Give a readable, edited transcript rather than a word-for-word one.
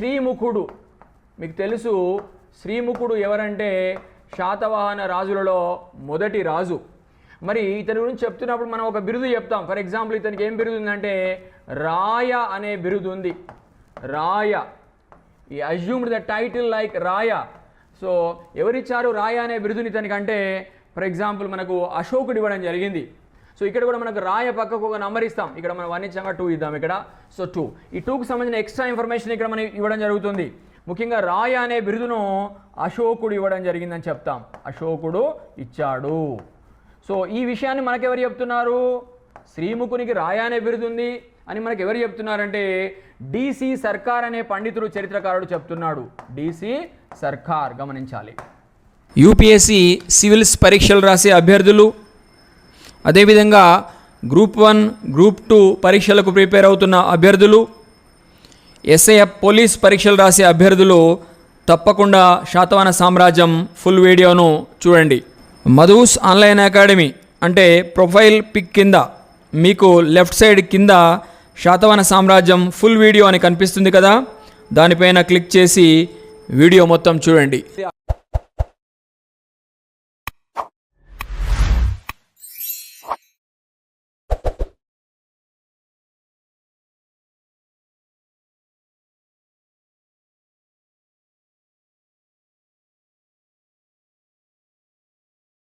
శ్రీముఖుడు. మీకు తెలుసు శ్రీముఖుడు ఎవరంటే శాతవాహన రాజులలో మొదటి రాజు. మరి ఇతని గురించి చెప్తున్నప్పుడు మనం ఒక బిరుదు చెప్తాం. ఫర్ ఎగ్జాంపుల్ ఇతనికి ఏం బిరుదు ఉందంటే రాయ అనే బిరుదు ఉంది. రాయ, ఈ అజ్యూమ్డ్ ద టైటిల్ లైక్ రాయ. సో ఎవరిచ్చారు రాయ అనే బిరుదుని ఇతనికంటే? ఫర్ ఎగ్జాంపుల్ మనకు అశోకుడు ఇవ్వడం జరిగింది. సో ఇక్కడ కూడా మనకు రాయ పక్కకు ఒక నంబర్ ఇస్తాం. ఇక్కడ మనం వర్ణించంగా 2 ఇద్దాం ఇక్కడ. సో 2, ఈ 2కు సంబంధించిన ఎక్స్ట్రా ఇన్ఫర్మేషన్ ఇక్కడ మనం ఇవ్వడం జరుగుతుంది. ముఖ్యంగా రాయ అనే బిరుదును అశోకుడు ఇవ్వడం జరిగిందని చెప్తాం. అశోకుడు ఇచ్చాడు. సో ఈ విషయాన్ని మనకెవరు చెప్తున్నారు? శ్రీముఖునికి రాయ అనే బిరుదు ఉంది అని మనకు ఎవరు చెప్తున్నారంటే డిసి సర్కార్ అనే పండితుడు చరిత్రకారుడు చెప్తున్నాడు. డిసి సర్కార్, గమనించాలి. యూపీఎస్సీ సివిల్స్ పరీక్షలు రాసే అభ్యర్థులు, అదేవిధంగా గ్రూప్ 1, గ్రూప్ 2 పరీక్షలకు ప్రిపేర్ అవుతున్న అభ్యర్థులు, ఎస్ఐఎఫ్ పోలీస్ పరీక్షలు రాసే అభ్యర్థులు తప్పకుండా శాతవాహన సామ్రాజ్యం ఫుల్ వీడియోను చూడండి. మధుస్ ఆన్లైన్ అకాడమీ అంటే ప్రొఫైల్ పిక్ కింద మీకు లెఫ్ట్ సైడ్ కింద శాతవాహన సామ్రాజ్యం ఫుల్ వీడియో అని కనిపిస్తుంది కదా, దానిపైన క్లిక్ చేసి వీడియో మొత్తం చూడండి.